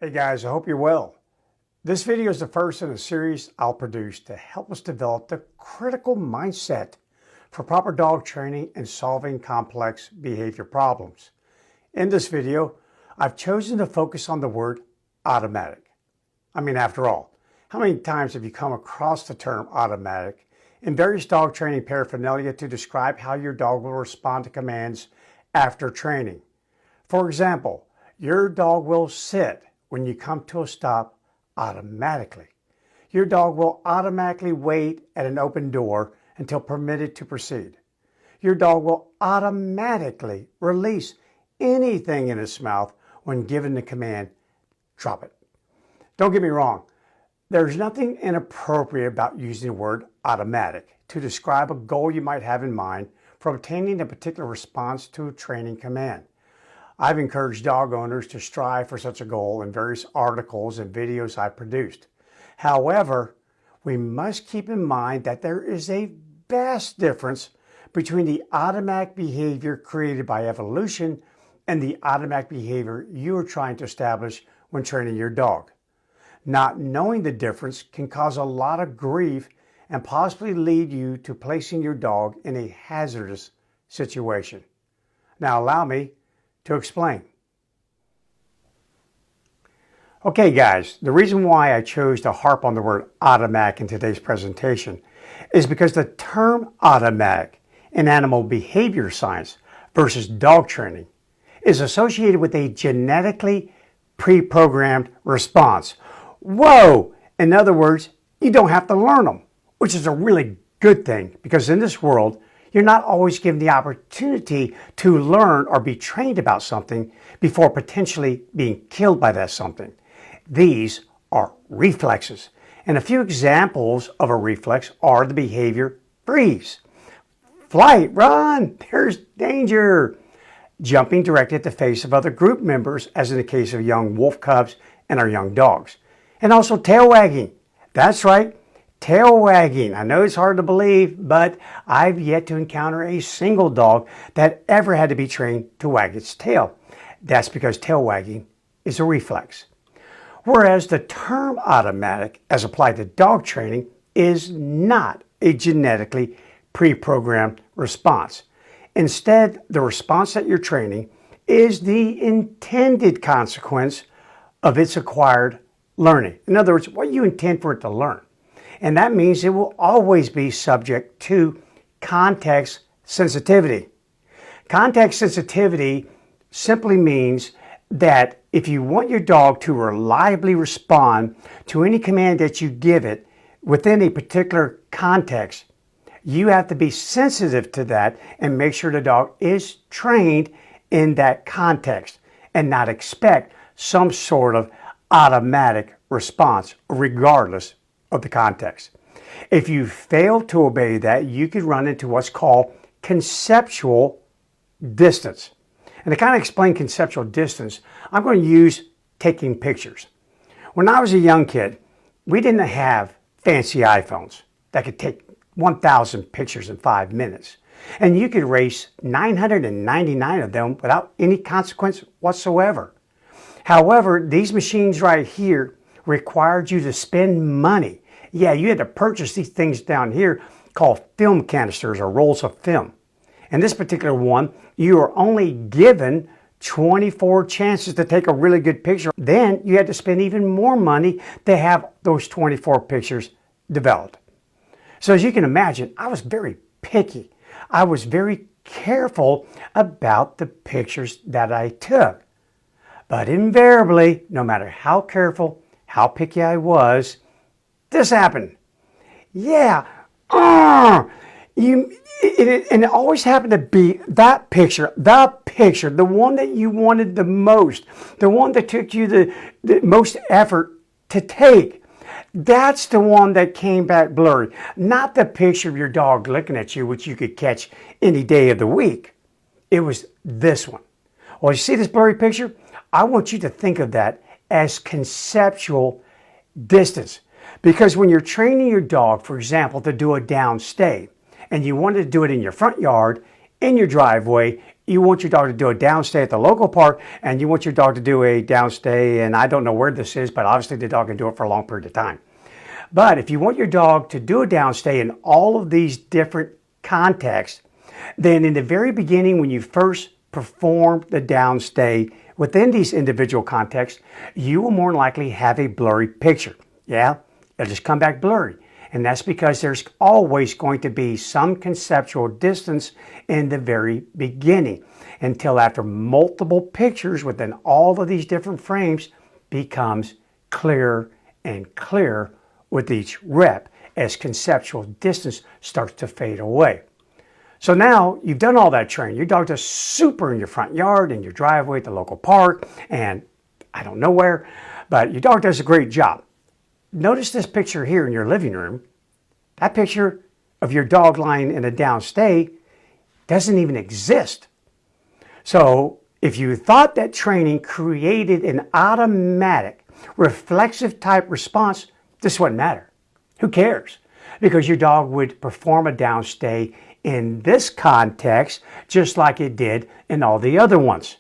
Hey guys, I hope you're well. This video is the first in a series I'll produce to help us develop the critical mindset for proper dog training and solving complex behavior problems. In this video, I've chosen to focus on the word automatic. After all, how many times have you come across the term automatic in various dog training paraphernalia to describe how your dog will respond to commands after training? For example, your dog will sit when you come to a stop automatically. Your dog will automatically wait at an open door until permitted to proceed. Your dog will automatically release anything in its mouth when given the command, drop it. Don't get me wrong, there's nothing inappropriate about using the word automatic to describe a goal you might have in mind for obtaining a particular response to a training command. I've encouraged dog owners to strive for such a goal in various articles and videos I've produced. However, we must keep in mind that there is a vast difference between the automatic behavior created by evolution and the automatic behavior you are trying to establish when training your dog. Not knowing the difference can cause a lot of grief and possibly lead you to placing your dog in a hazardous situation. Now allow me to explain. Okay guys, the reason why I chose to harp on the word automatic in today's presentation is because the term automatic in animal behavior science versus dog training is associated with a genetically pre-programmed response. Whoa! In other words, you don't have to learn them, which is a really good thing because in this world, you're not always given the opportunity to learn or be trained about something before potentially being killed by that something. These are reflexes. And a few examples of a reflex are the behavior freeze, flight, run, there's danger, jumping directly at the face of other group members, as in the case of young wolf cubs and our young dogs. And also tail wagging. That's right. Tail wagging. I know it's hard to believe, but I've yet to encounter a single dog that ever had to be trained to wag its tail. That's because tail wagging is a reflex. Whereas the term automatic, as applied to dog training, is not a genetically pre-programmed response. Instead, the response that you're training is the intended consequence of its acquired learning. In other words, what you intend for it to learn. And that means it will always be subject to context sensitivity. Context sensitivity simply means that if you want your dog to reliably respond to any command that you give it within a particular context, you have to be sensitive to that and make sure the dog is trained in that context and not expect some sort of automatic response regardless of the context. If you fail to obey that, you could run into what's called conceptual distance. And to kind of explain conceptual distance, I'm going to use taking pictures. When I was a young kid, we didn't have fancy iPhones that could take 1,000 pictures in 5 minutes. And you could erase 999 of them without any consequence whatsoever. However, these machines right here required you to spend money. Yeah, you had to purchase these things down here called film canisters or rolls of film. And this particular one, you are only given 24 chances to take a really good picture. Then you had to spend even more money to have those 24 pictures developed. So as you can imagine, I was very picky. I was very careful about the pictures that I took. But invariably, no matter how careful, how picky I was, this happened. Yeah, and it always happened to be that picture, the one that you wanted the most, the one that took you the most effort to take. That's the one that came back blurry, not the picture of your dog looking at you, which you could catch any day of the week. It was this one. Well, you see this blurry picture? I want you to think of that as conceptual distance. Because when you're training your dog, for example, to do a down stay, and you wanted to do it in your front yard, in your driveway, You want your dog to do a downstay at the local park, and you want your dog to do a downstay, and I don't know where this is, but obviously the dog can do it for a long period of time. But if you want your dog to do a downstay in all of these different contexts, then in the very beginning, when you first perform the downstay within these individual contexts, you will more than likely have a blurry picture. Yeah, it'll just come back blurry. And that's because there's always going to be some conceptual distance in the very beginning until after multiple pictures within all of these different frames becomes clearer and clearer with each rep as conceptual distance starts to fade away. So now you've done all that training. Your dog does super in your front yard, in your driveway, at the local park, and I don't know where, but your dog does a great job. Notice this picture here in your living room. That picture of your dog lying in a downstay doesn't even exist. So if you thought that training created an automatic reflexive type response, this wouldn't matter. Who cares? Because your dog would perform a downstay in this context just like it did in all the other ones.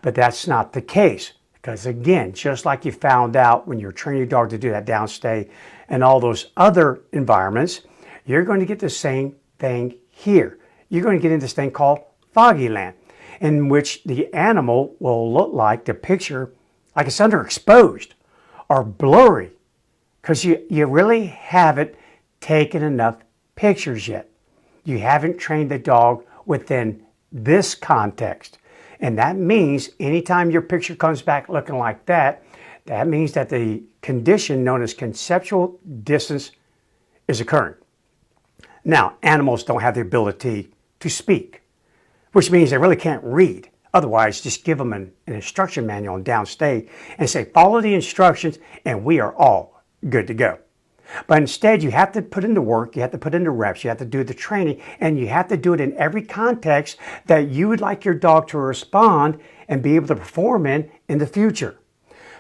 But that's not the case. Because again, just like you found out when you're training your dog to do that downstay and all those other environments, you're going to get the same thing here. You're going to get into this thing called foggy land, in which the animal will look like the picture like it's underexposed or blurry because you really haven't taken enough pictures yet. You haven't trained the dog within this context. And that means anytime your picture comes back looking like that, that means that the condition known as conceptual distance is occurring. Now, animals don't have the ability to speak, which means they really can't read. Otherwise, just give them an instruction manual and downstay and say, follow the instructions and we are all good to go. But instead, you have to put in the work, you have to put in the reps, you have to do the training, and you have to do it in every context that you would like your dog to respond and be able to perform in the future.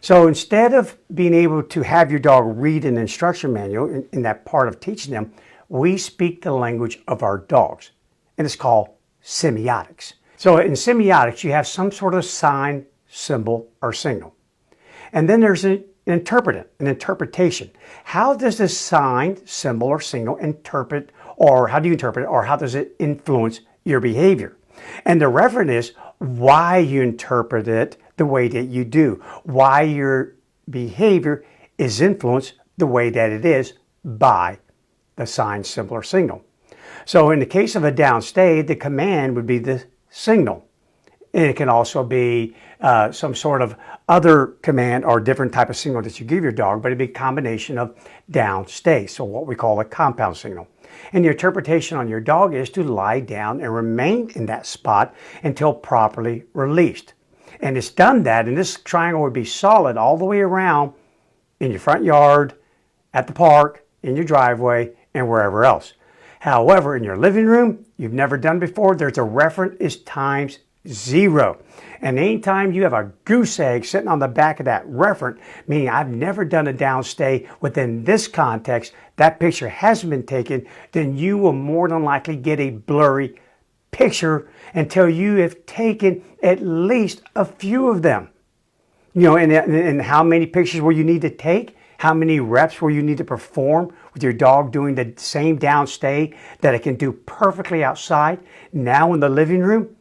So instead of being able to have your dog read an instruction manual in that part of teaching them, we speak the language of our dogs, and it's called semiotics. So in semiotics, you have some sort of sign, symbol, or signal. And then there's an interpretation. How does this sign, symbol, or signal interpret, or how do you interpret it, or how does it influence your behavior? And the referent is why you interpret it the way that you do, why your behavior is influenced the way that it is by the sign, symbol, or signal. So in the case of a downstay, the command would be the signal. And it can also be some sort of other command or different type of signal that you give your dog, but it'd be a combination of downstay, so what we call a compound signal. And the interpretation on your dog is to lie down and remain in that spot until properly released. And it's done that, and this triangle would be solid all the way around in your front yard, at the park, in your driveway, and wherever else. However, in your living room, you've never done before, there's a referent is times 0. And anytime you have a goose egg sitting on the back of that referent, meaning I've never done a downstay within this context, that picture hasn't been taken, then you will more than likely get a blurry picture until you have taken at least a few of them. You know, and how many pictures will you need to take? How many reps will you need to perform with your dog doing the same downstay that it can do perfectly outside, now in the living room?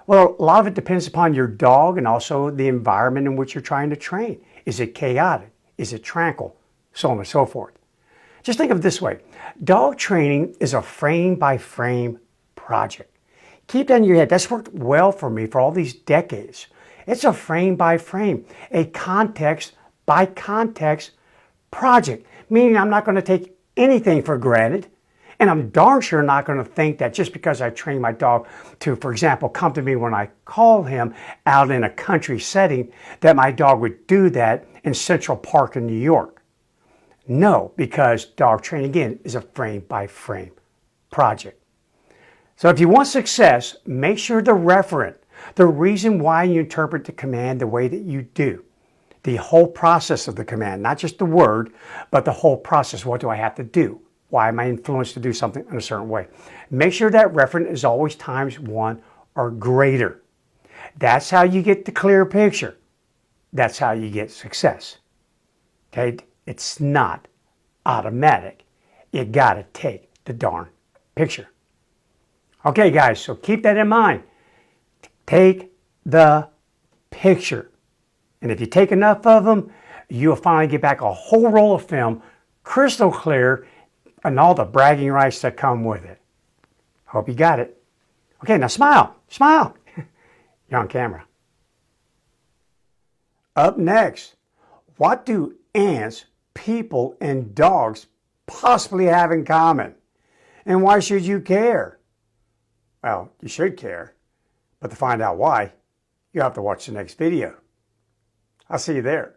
Well, a lot of it depends upon your dog and also the environment in which you're trying to train. Is it chaotic? Is it tranquil? So on and so forth. Just think of it this way. Dog training is a frame-by-frame project. Keep that in your head. That's worked well for me for all these decades. It's a frame-by-frame, a context-by-context project, meaning I'm not going to take anything for granted. And I'm darn sure not going to think that just because I train my dog to, for example, come to me when I call him out in a country setting, that my dog would do that in Central Park in New York. No, because dog training, again, is a frame-by-frame project. So if you want success, make sure the referent, the reason why you interpret the command the way that you do, the whole process of the command, not just the word, but the whole process. What do I have to do? Why am I influenced to do something in a certain way? Make sure that referent is always times 1 or greater. That's how you get the clear picture. That's how you get success. Okay? It's not automatic. You gotta take the darn picture. Okay, guys, so keep that in mind. Take the picture. And if you take enough of them, you'll finally get back a whole roll of film, crystal clear, and all the bragging rights that come with it. Hope you got it. Okay, now smile. Smile. You're on camera. Up next, what do ants, people, and dogs possibly have in common? And why should you care? Well, you should care, but to find out why, you have to watch the next video. I'll see you there.